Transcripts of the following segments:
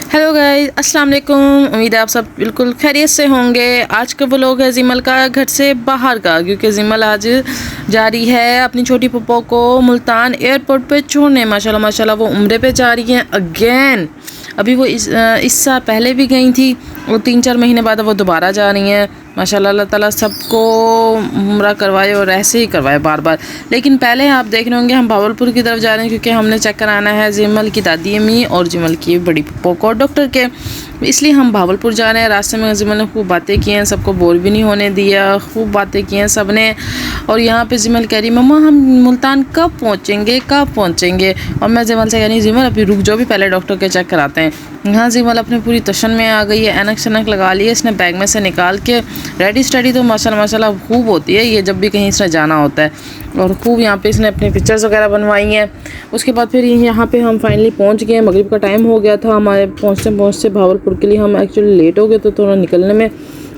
Hello guys, अस्सलाम वालेकुम। उम्मीद है आप सब बिल्कुल खैरियत से होंगे। आज का व्लॉग है जिमल का घर से बाहर का, क्योंकि जिमल आज जा रही है अपनी छोटी पप्पो को मुल्तान एयरपोर्ट पे छोड़ने। माशाल्लाह माशाल्लाह वो उम्रे पे जा रही हैं अगेन। अभी वो इस साल पहले भी गई थी और 3-4 महीने बाद वो दोबारा जा रही हैं। माशाल्लाह अल्लाह ताला सबको उम्रा करवाए और ऐसे ही करवाए बार बार। लेकिन पहले आप देख रहे होंगे हम भावलपुर की तरफ जा रहे हैं, क्योंकि हमने चेक कराना है जिमल की दादी अम्मी और जिमल की बड़ी पप्पो को डॉक्टर के, इसलिए हम भावलपुर जा रहे हैं। रास्ते में जिमल ने खूब बातें की हैं, सबको बोर भी नहीं होने दिया, खूब बातें की हैं सब ने। और यहाँ पे जिमल कह रही मम्मा हम मुल्तान कब पहुँचेंगे। और मैं जिमल से कह रही जिमल अभी रुक जाओ, भी पहले डॉक्टर के चेक कराते हैं। यहाँ जिमल अपने पूरी तशन में आ गई है, ऐनक शनक लगा ली है इसने बैग में से निकाल के। रेडी स्टडी तो माशाल्लाह माशाल्लाह खूब होती है ये, जब भी कहीं इसने जाना होता है। और खूब यहाँ पे इसने अपनी पिक्चर्स वगैरह बनवाई हैं। उसके बाद फिर यहाँ पे हम फाइनली पहुँच गए। मगरिब का टाइम हो गया था हमारे पहुँचते भावलपुर के लिए। हम एक्चुअली लेट हो गए तो थोड़ा निकलने में,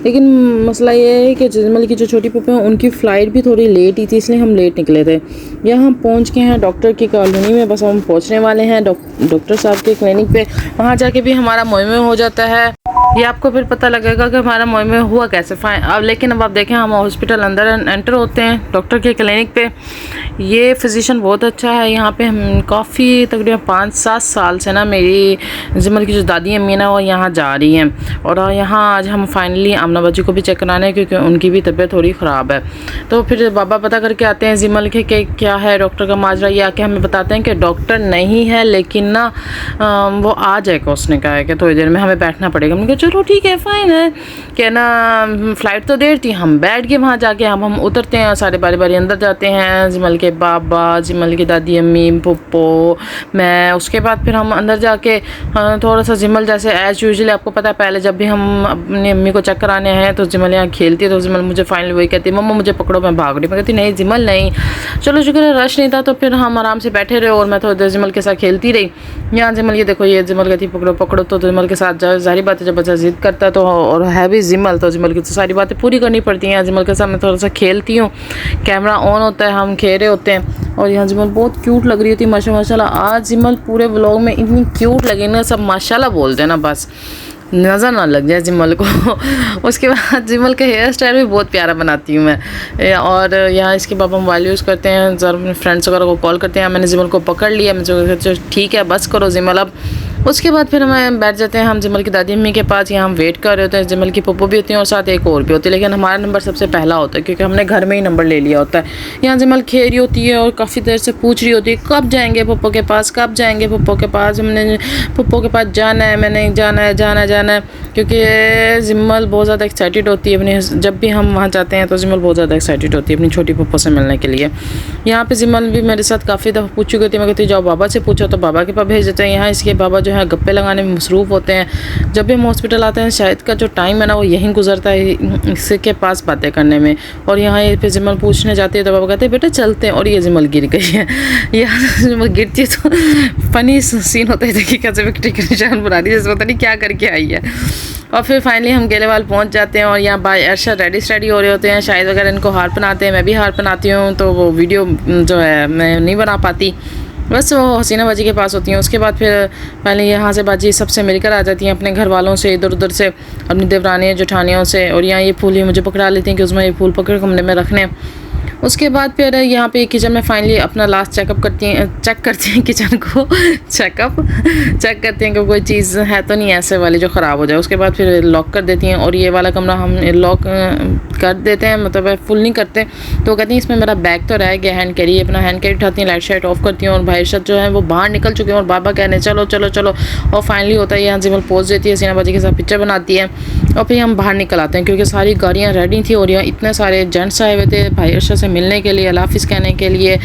लेकिन मसला ये है कि जिमल की जो छोटी पप्पी है उनकी फ़्लाइट भी थोड़ी लेट ही थी, इसलिए हम लेट निकले थे। यहाँ हम पहुँच गए हैं डॉक्टर की कॉलोनी में, बस हम पहुँचने वाले हैं डॉक्टर साहब के क्लिनिक पे। वहाँ जाके भी हमारा मुहिम हो जाता है। ये आपको फिर पता लगेगा कि हमारा मुहिम हुआ कैसे फाइन। अब लेकिन अब आप देखें हम हॉस्पिटल अंदर एंटर होते हैं डॉक्टर के क्लिनिक पे। ये फिजिशियन बहुत अच्छा है यहाँ पे। हम काफ़ी तकरीबन 5-7 साल से ना मेरी जिमल की जो दादी अम्मी ना वो यहाँ जा रही हैं। और यहाँ आज हम फाइनली आमना बाजी को भी चेक कराना है, क्योंकि उनकी भी तबीयत थोड़ी ख़राब है। तो फिर बाबा पता करके आते हैं जिमल के कि क्या है डॉक्टर का माजरा। ये आके हमें बताते हैं कि डॉक्टर नहीं है, लेकिन ना वो आ जाएगा। उसने कहा है कि थोड़ी देर में हमें बैठना पड़ेगा। हमने कहा चलो ठीक है फ़ाइन है कि ना फ़्लाइट तो देर थी। हम बैठ गए वहाँ जाके। हम उतरते हैं, सारे बारी बारी अंदर जाते हैं, जिमल के बाबा, जिमल की दादी अम्मी, पप्पो, मैं। उसके बाद फिर हम अंदर जाके थोड़ा सा जिमल जैसे एज़ यूजुअली आपको पता है पहले जब भी हम अपनी अम्मी को चेक कराने हैं तो जिमल यहाँ खेलती है। तो जिमल मुझे फाइनली वही कहती है मम्मा मुझे पकड़ो, मैं भाग रही। मैं कहती नहीं जिमल नहीं। चलो शुक्र है रश नहीं था, तो फिर हम आराम से बैठे रहे और मैं थोड़ी देर जिमल के साथ खेलती रही। यहाँ जिमल ये देखो, ये जिमल कहती पकड़ो पकड़ो, तो जिमल के साथ जाओ। ज़ाहिर बात है जब बच्चा ज़िद करता है तो, और है भी जिमल, तो जिमल की तो सारी बातें पूरी करनी पड़ती हैं। जिमल के साथ मैं थोड़ा सा खेलती हूँ, कैमरा ऑन होता है, हम खेल रहे होते हैं। और यहाँ जिमल बहुत क्यूट लग रही थी माशाल्लाह। आज जिमल पूरे व्लॉग में इतनी क्यूट लगी ना, सब माशाल्लाह बोल देना, बस नज़र ना लग जाए जिमल को। उसके बाद जिमल का हेयर स्टाइल भी बहुत प्यारा बनाती हूँ मैं। और यहाँ इसके पापा मोबाइल यूज़ करते हैं, ज़रा अपने फ्रेंड्स वगैरह को कॉल करते हैं। मैंने जिमल को पकड़ लिया, मुझे ठीक है बस करो जिमल अब। उसके बाद फिर हमें बैठ जाते हैं हम जिमल की दादी अम्मी के पास। यहाँ हम वेट कर रहे होते हैं। जिमल की पप्पो भी होती हैं और साथ एक और भी होती है, लेकिन हमारा नंबर सबसे पहला होता है क्योंकि हमने घर में ही नंबर ले लिया होता है। यहाँ जिमल खेल रही होती है और काफ़ी देर से पूछ रही होती है कब जाएंगे पप्पो के पास, कब जाएंगे पप्पो के पास। हमने पप्पो के पास जाना है, मैंने जाना है, क्योंकि जिमल बहुत ज़्यादा एक्साइटेड होती है अपनी। जब भी हम वहाँ जाते हैं तो जिमल बहुत ज़्यादा एक्साइटेड होती है अपनी छोटी पप्पो से मिलने के लिए। यहाँ पे जिमल भी मेरे साथ काफ़ी दफ़ा पूछ चुकी थी। मैं कहती जाओ बाबा से पूछो, तो बाबा के पास भेज देते हैं। यहाँ इसके बाबा जो है गप्पे लगाने में मसरूफ़ होते हैं। जब भी हम हॉस्पिटल आते हैं शायद का जो टाइम है ना वो यहीं गुजरता है इसके पास बातें करने में। और यहाँ पे जिमल पूछने जाती है तो बाबा कहते हैं बेटा चलते हैं। और ये जिमल गिर गई है। यहाँ जिमल गिरती है तो फ़नी सीन होता है, देखिए कैसे विक्ट्री का निशान बना रही है, जैसे पता नहीं क्या करके आई है। और फिर फाइनली हम गेलेवाल पहुंच जाते हैं और यहाँ बाय अरशद रेडी स्टडी हो रहे होते हैं। शायद वगैरह इनको हार पहनाते हैं, मैं भी हार पहनाती हूँ, तो वो वीडियो जो है मैं नहीं बना पाती, बस वो हसीना बाजी के पास होती हैं। उसके बाद फिर पहले यहाँ से बाजी सबसे मिलकर आ जाती हैं अपने घर वालों से, इधर उधर से, अपनी देवरानियों जेठानियों से। और यहाँ ये फूल ही मुझे पकड़ा लेती हैं कि उसमें ये फूल पकड़ कमरे में रखने। उसके बाद फिर यहाँ पे किचन में फाइनली अपना लास्ट चेक करती हैं किचन को चेक करती हैं कि कोई चीज़ है तो नहीं ऐसे वाली जो ख़राब हो जाए। उसके बाद फिर लॉक कर देती हैं। और ये वाला कमरा हम लॉक कर देते हैं, मतलब फुल नहीं करते। तो कहती हैं इसमें मेरा बैग तो रह गया हैंड कैरी। अपना हैंड कैरी उठाती हैं, लाइट शाइट ऑफ करती हैं। और भाई अरशद जो है वो बाहर निकल चुके हैं और बाबा कहने चलो चलो चलो। और फाइनली होता है यहाँ जिमल पोज देती है, हसीना बाजी के साथ पिक्चर बनाती है। और फिर हम बाहर निकल आते हैं क्योंकि सारी गाड़ियाँ रेडी थी और यहाँ इतने सारे जेंट्स आए हुए थे भाई अरशद से मिलने के लिए, अल्लाह हाफ़िज़ कहने के लिए।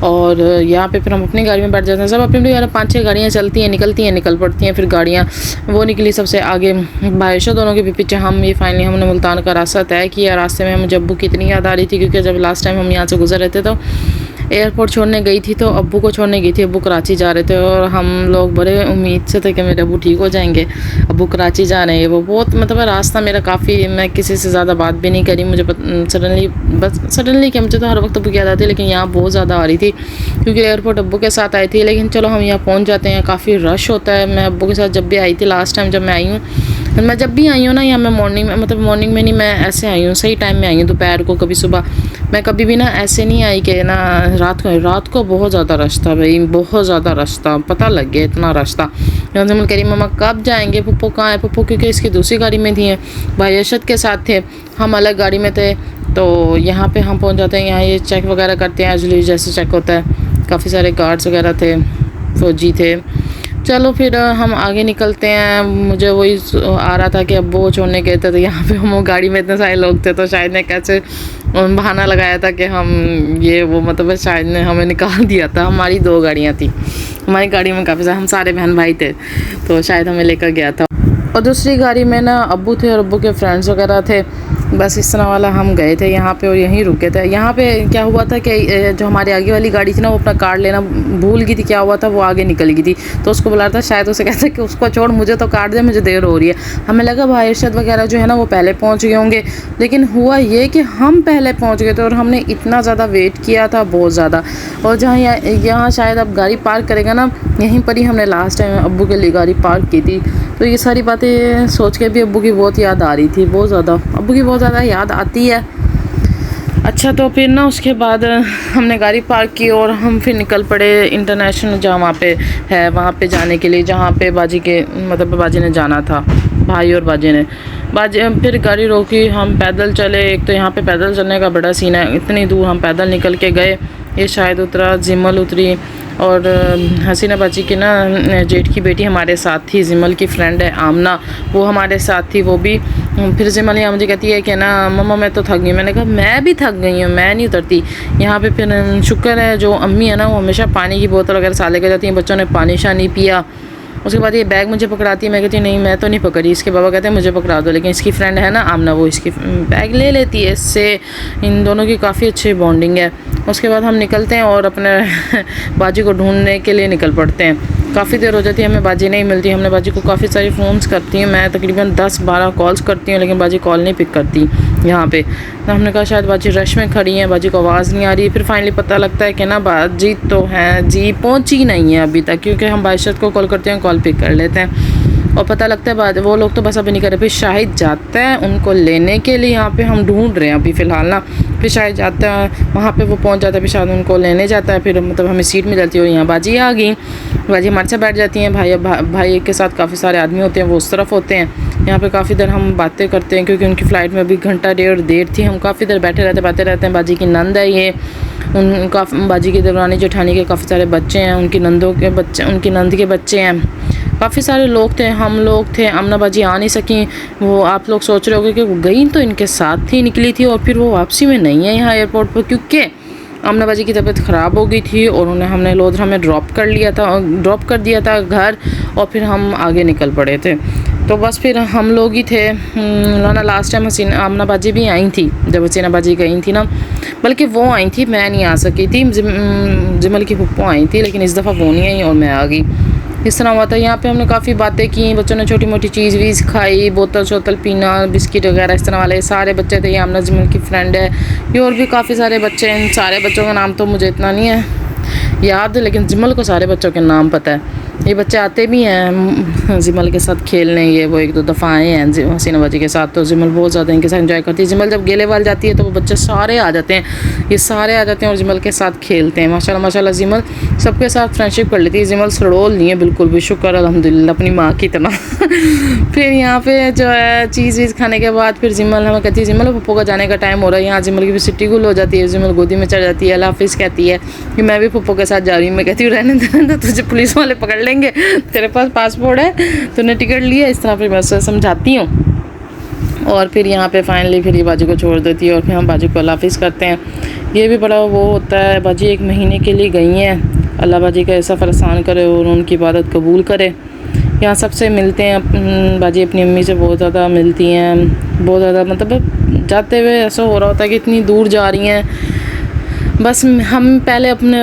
और यहाँ पे फिर हम अपनी गाड़ी में बैठ जाते हैं। सब अपनी अपनी 5-6 गाड़ियाँ चलती हैं, निकल पड़ती हैं। फिर गाड़ियाँ वो निकली सबसे आगे, भाई अरशद दोनों के भी पीछे हम। ये फाइनली हमने मुल्तान का रास्ता तय किया। रास्ते में हमें जब्बू की इतनी याद आ रही थी क्योंकि जब लास्ट टाइम हम यहाँ से गुजर रहे थे तो एयरपोर्ट छोड़ने गई थी, तो अब्बू को छोड़ने गई थी। अब्बू कराची जा रहे थे और हम लोग बड़े उम्मीद से थे कि मेरे अब्बू ठीक हो जाएंगे। अब्बू कराची जा रहे हैं। वो बहुत मतलब रास्ता मेरा काफ़ी, मैं किसी से ज़्यादा बात भी नहीं करी। मुझे सडनली क्या, मुझे तो हर वक्त अब्बू की याद आती है, लेकिन यहाँ बहुत ज़्यादा आ रही थी क्योंकि एयरपोर्ट अब्बू के साथ आई थी। लेकिन चलो हम यहाँ पहुँच जाते हैं। काफ़ी रश होता है। मैं अब्बू के साथ जब भी आई थी लास्ट टाइम, जब मैं आई हूँ, मैं जब भी आई हूँ ना यहाँ, मैं मॉर्निंग में, मतलब मॉर्निंग में नहीं, मैं ऐसे आई हूँ सही टाइम में आई हूँ, दोपहर को, कभी सुबह। मैं कभी भी ना ऐसे नहीं आई कि ना रात को बहुत ज़्यादा रश था भाई, बहुत ज़्यादा रश था, पता लग गया इतना रश था। जमल कह रही मम्मा कब जाएंगे, पप्पू कहाँ है। पप्पू क्योंकि इसकी दूसरी गाड़ी में थी, भाई अरशद के साथ थे, हम अलग गाड़ी में थे। तो यहाँ पे हम पहुँच जाते हैं। यहाँ ये चेक वगैरह करते हैं, एजुअली जैसे चेक होता है। काफ़ी सारे गार्ड्स वगैरह थे, फौजी थे। चलो फिर हम आगे निकलते हैं। मुझे वही आ रहा था कि अब्बू को छोड़ने गए थे, तो यहाँ पे हम गाड़ी में इतने सारे लोग थे, तो शायद ने कैसे बहाना लगाया था कि हम ये वो, मतलब शायद ने हमें निकाल दिया था। हमारी 2 गाड़ियाँ थी, हमारी गाड़ी में काफ़ी सारे, हम सारे बहन भाई थे, तो शायद हमें लेकर गया था। और दूसरी गाड़ी में ना अब्बू थे और अब्बू के फ्रेंड्स वगैरह थे। बस इस तरह वाला हम गए थे यहाँ पे और यहीं रुके थे। यहाँ पे क्या हुआ था कि जो हमारे आगे वाली गाड़ी थी ना, वो अपना कार्ड लेना भूल गई थी। क्या हुआ था, वो आगे निकल गई थी, तो उसको बुला रहा था। शायद उसे कहता कि उसको छोड़, मुझे तो कार्ड दे, मुझे देर हो रही है। हमें लगा भाई अरशद वगैरह जो है ना वो पहले पहुँच गए होंगे, लेकिन हुआ ये कि हम पहले पहुँच गए थे और हमने इतना ज़्यादा वेट किया था, बहुत ज़्यादा। और जहाँ यहाँ शायद अब गाड़ी पार्क करेगा ना, यहीं पर ही हमने लास्ट टाइम अब्बू के लिए गाड़ी पार्क की थी। तो ये सारी बातें सोच के भी अब्बू की बहुत याद आ रही थी, बहुत ज़्यादा अब्बू की बहुत ज़्यादा याद आती है। अच्छा, तो फिर ना उसके बाद हमने गाड़ी पार्क की और हम फिर निकल पड़े इंटरनेशनल, जहाँ वहाँ पे है, वहाँ पे जाने के लिए, जहाँ पे बाजी के, मतलब बाजी ने जाना था, भाई और बाजी ने। फिर गाड़ी रोकी, हम पैदल चले। एक तो यहाँ पे पैदल चलने का बड़ा सीन है, इतनी दूर हम पैदल निकल के गए। ये शायद उतरा, जिमल उतरी, और हसीना बाजी की ना जेठ की बेटी हमारे साथ थी, जिमल की फ्रेंड है आमना, वो हमारे साथ थी, वो भी। फिर जिमल यहाँ मुझे कहती है कि ना मम्मा मैं तो थक गई। मैंने कहा मैं भी थक गई हूँ, मैं नहीं उतरती यहाँ पे। फिर शुक्र है जो अम्मी है ना, वो हमेशा पानी की बोतल वगैरह साथ लेकर जाती हैं। बच्चों ने पानी शानी पिया। उसके बाद ये बैग मुझे पकड़ाती है, मैं कहती हूँ नहीं मैं तो नहीं पकड़ी। इसके बाबा कहते हैं मुझे पकड़ा दो, लेकिन इसकी फ्रेंड है ना आमना, वो इसकी बैग ले लेती है। इससे इन दोनों की काफ़ी अच्छी बॉन्डिंग है। उसके बाद हम निकलते हैं और अपने बाजी को ढूंढने के लिए निकल पड़ते हैं। काफ़ी देर हो जाती है, हमें बाजी नहीं मिलती। हमने बाजी को काफ़ी सारी फ़ोन्स करती हैं, मैं तकरीबन 10-12 कॉल्स करती हूँ, लेकिन बाजी कॉल नहीं पिक करती यहाँ पे। तो हमने कहा शायद बाजी रश में खड़ी हैं, बाजी को आवाज़ नहीं आ रही। फिर फाइनली पता लगता है कि ना बाजी तो हैं जी, पहुँची नहीं है अभी तक, क्योंकि हम बायशत को कॉल करते हैं, कॉल पिक कर लेते हैं और पता लगता है बाद वो लोग तो बस अभी नहीं कर रहे। फिर शाहिद जाता है उनको लेने के लिए, यहाँ पे हम ढूंढ रहे हैं अभी फ़िलहाल ना। फिर शाहिद जाता है वहाँ पे, वो पहुँच जाता है, फिर शायद उनको लेने जाता है। फिर मतलब हमें सीट मिल जाती है और यहाँ बाजी आ गई। बाजी हमारे से बैठ जाती हैं। भाई के साथ काफ़ी सारे आदमी होते हैं, वो उस तरफ होते हैं। यहाँ पे काफ़ी देर हम बातें करते हैं, क्योंकि उनकी फ़्लाइट में अभी घंटा डेढ़ देर थी। हम काफ़ी देर बैठे रहते, बातें रहते हैं। बाजी की नंद है ये, उनका बाजी की देवरानी जेठानी के काफ़ी सारे बच्चे हैं, उनकी नंदों के बच्चे, उनकी नंद के बच्चे हैं। काफ़ी सारे लोग थे, हम लोग थे। आमना बाजी आ नहीं सकी। वो आप लोग सोच रहे होंगे कि वो गई तो इनके साथ ही निकली थी और फिर वो वापसी में नहीं है यहाँ एयरपोर्ट पर, क्योंकि आमना बाजी की तबीयत ख़राब हो गई थी और हमने लोधरा में ड्रॉप कर दिया था घर, और फिर हम आगे निकल पड़े थे। तो बस फिर हम लोग ही थे ना। लास्ट टाइम आमना बाजी भी आई थी, जब हसीना बाजी गई थी ना, बल्कि वो आई थी, मैं नहीं आ सकी थी। जिमल की पप्पू आई थी, लेकिन इस दफ़ा वो नहीं आई और मैं आ गई। इस तरह हुआ था। यहाँ पे हमने काफ़ी बातें की, बच्चों ने छोटी मोटी चीज़ वीज़ खाई, बोतल शोतल पीना, बिस्किट वगैरह, इस तरह वाले सारे बच्चे थे। ये आमना जिमल की फ्रेंड है, ये और भी काफ़ी सारे बच्चे हैं। इन सारे बच्चों का नाम तो मुझे इतना नहीं है याद, लेकिन जिमल को सारे बच्चों के नाम पता है। ये बच्चे आते भी हैं जिमल के साथ खेलने, ये वो 1-2 दफ़ा आए हैं हसीना बाजी के साथ, तो जिमल बहुत ज़्यादा इनके साथ एंजॉय करती है। जिमल जब गेले वाल जाती है तो वो बच्चे सारे आ जाते हैं, ये सारे आ जाते हैं और जिमल के साथ खेलते हैं। माशाल्लाह माशाल्लाह जिमल सबके साथ फ्रेंडशिप कर लेती है। जिमल सड़ोल नहीं है बिल्कुल भी, शुक्र अल्हम्दुलिल्लाह अपनी माँ की तरह। फिर यहाँ पे जो है चीज़ वीज़ खाने के बाद फिर जिमल हमें कहती है जिमल पप्पू का जाने का टाइम हो रहा है। यहाँ जिमल की भी सिट्टी गुल हो जाती है, जिमल गोदी में चढ़ जाती है, अल्लाह हाफिज़ कहती है कि मैं भी पप्पू के साथ जा रही हूँ। मैं कहती हूँ रहने दे, तुझे पुलिस वाले पकड़ लेंगे, तेरे पास पासपोर्ट है, तूने टिकट लिया। इस तरह फिर मैं उससे समझाती हूँ और फिर यहाँ पे फाइनली फिर ये बाजी को छोड़ देती है और फिर हम बाजी को अल्लाह हाफिज़ करते हैं। ये भी बड़ा वो होता है, बाजी 1 महीने के लिए गई हैं, अल्लाह बाजी का सफ़र आसान करे और उनकी इबादत कबूल करे। यहाँ सबसे मिलते हैं, बाजी अपनी अम्मी से बहुत ज़्यादा मिलती हैं, बहुत ज़्यादा, मतलब जाते हुए ऐसा हो रहा होता है कि इतनी दूर जा रही हैं। बस हम पहले अपने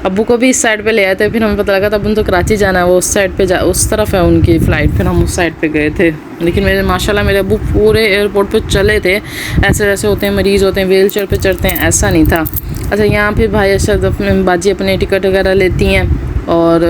अब्बू को भी इस साइड पे ले आए थे, फिर हमें पता लगा था अब उनको कराची जाना है, वो उस साइड पे उस तरफ है उनकी फ़्लाइट, फिर हम उस साइड पे गए थे। लेकिन मेरे माशाल्लाह मेरे अब्बू पूरे एयरपोर्ट पे चले थे, ऐसे जैसे होते हैं मरीज़ होते हैं व्हील चेयर पे चढ़ते हैं, ऐसा नहीं था। अच्छा, यहाँ पे भाई अरशद अपने बाजी अपने टिकट वगैरह लेती हैं और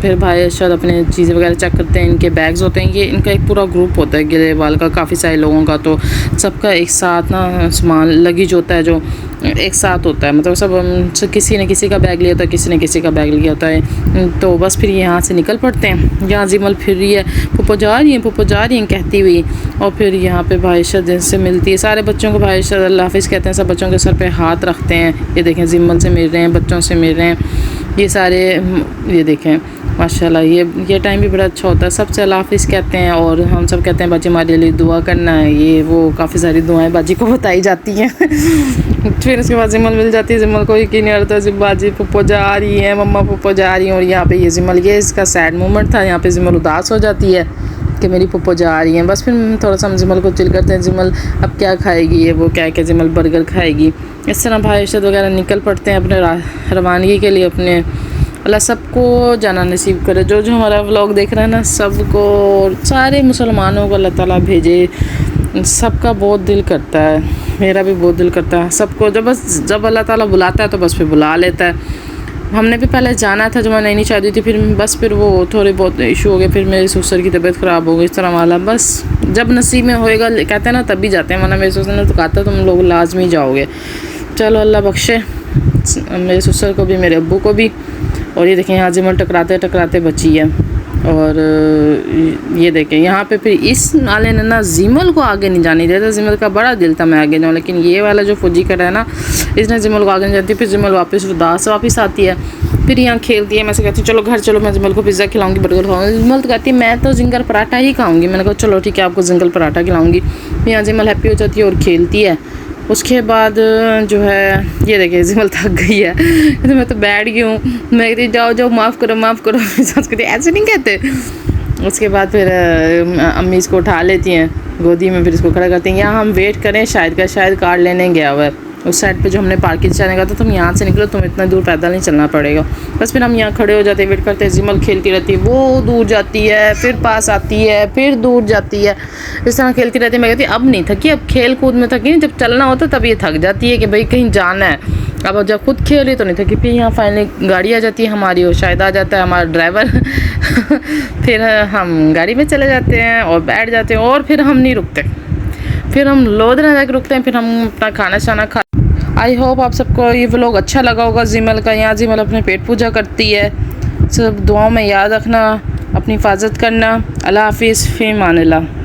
फिर भाई अरशद अपने चीज़ें वगैरह चेक करते हैं। इनके बैग्स होते हैं, ये इनका एक पूरा ग्रुप होता है गिलेवाल का, काफ़ी सारे लोगों का, तो सबका एक साथ ना सामान लगेज होता है जो एक साथ होता है, मतलब सब किसी ने किसी का बैग लिया होता है, किसी ने किसी का बैग लिया होता है। तो बस फिर यहाँ से निकल पड़ते हैं। यहाँ जिमल फिर रही है, पुप्पो जा रही हैं, पुप्पो जा रही हैं कहती हुई, और फिर यहाँ पे भाई अरशद से मिलती है। सारे बच्चों को भाई अरशद अल्लाह हाफिज़ कहते हैं, सब बच्चों के सर पे हाथ रखते हैं। ये देखें जिमल से मिल रहे हैं, बच्चों से मिल रहे हैं, ये सारे, ये देखें माशाल्लाह ये टाइम भी बड़ा अच्छा होता है। सबसे अल्लाह हाफिज़ कहते हैं और हम सब कहते हैं बाजी हमारे लिए दुआ करना है, ये वो काफ़ी सारी दुआएं बाजी को बताई जाती हैं। फिर उसके बाद जिमल मिल जाती है, जिमल को यकीन नहीं आता बाजी पुप्पो जा रही है, मम्मा पुप्पो जा रही हैं। और यहाँ पे ये जिमल, ये इसका सैड मोमेंट था, यहाँ पे जिमल उदास हो जाती है कि मेरी पुप्पो जा रही हैं। बस फिर थोड़ा सा हम जिमल को चिल करते हैं, जिमल अब क्या खाएगी, ये वो क्या क्या जिमल बर्गर खाएगी। इस तरह भाई अरशद वगैरह निकल पड़ते हैं अपने रवानगी के लिए। अपने अल्लाह सबको जाना नसीब करे, जो जो हमारा व्लॉग देख रहा है ना, सबको, सारे मुसलमानों को अल्लाह ताला भेजे। सबका बहुत दिल करता है, मेरा भी बहुत दिल करता है सबको, जब अल्लाह ताला बुलाता है तो बस फिर बुला लेता है। हमने भी पहले जाना था जब मैं नई शादी थी, फिर वो थोड़े बहुत इशू हो गए, फिर मेरे ससुर की तबीयत ख़राब हो गई, इस तरह वाला। बस जब नसीब में होएगा कहते हैं ना तभी जाते हैं, वरना मेरे ससुर ने तो कहा था तुम लोग लाजमी जाओगे। चलो अल्लाह बख्शे मेरे ससुर को भी, मेरे अब्बू को भी। और ये देखें यहाँ जिमल टकराते टकराते बची है। और ये देखें यहाँ पे फिर इस नाले ने ना जिमल को आगे नहीं जाने दिया था। जिमल का बड़ा दिल था मैं आगे जाऊँ, लेकिन ये वाला जो फौजी करा है ना, इसने जिमल को आगे नहीं जाती। फिर जिमल वापस आती है, फिर यहाँ खेलती है। मैं से कहती हूँ चलो घर चलो, मैं जिमल को पिज़्ज़ा खिलाऊंगी, बर्गर खाऊंगी। जिमल तो कहती है मैं तो जिंगर पराठा ही खाऊंगी। मैंने कहा चलो ठीक है आपको जिंगर पराठा खिलाऊंगी। यहाँ जिमल हैप्पी हो जाती है और खेलती है। उसके बाद जो है ये देखिए जिमल थक गई है, तो मैं तो बैठ गई हूँ। मैं कहती जाओ जाओ माफ़ करो माफ़ करो, सास कहती ऐसे नहीं कहते। उसके बाद फिर अम्मी इसको उठा लेती हैं गोदी में, फिर इसको खड़ा करती हैं। यहाँ हम वेट करें शायद कार लेने गया हुआ है उस साइड पे जो हमने पार्किंग जाने का था। तुम यहाँ से निकलो, तुम इतना दूर पैदल नहीं चलना पड़ेगा। बस फिर हम यहाँ खड़े हो जाते हैं, वेट करते हैं। जिमल खेलती रहती है, वो दूर जाती है, फिर पास आती है, फिर दूर जाती है, इस तरह खेलती रहती है। मैं कहती अब नहीं थकी, अब खेल कूद में थकी नहीं, जब चलना होता तब ये थक जाती है कि भाई कहीं जाना है। अब जब खुद खेली तो नहीं थकी। फिर यहाँ फाइनली गाड़ी आ जाती है हमारी, और शायद आ जाता है हमारा ड्राइवर। फिर हम गाड़ी में चले जाते हैं और बैठ जाते हैं, और फिर हम नहीं रुकते, फिर हम लोधना जाकर रुकते हैं, फिर हम अपना खाना शाना खा। आई होप आप सबको ये व्लॉग अच्छा लगा होगा जिमल का। यहाँ जिमल अपने पेट पूजा करती है। सब दुआओं में याद रखना, अपनी हिफाजत करना। अल्लाह हाफिज़, फ़ी अमान अल्लाह।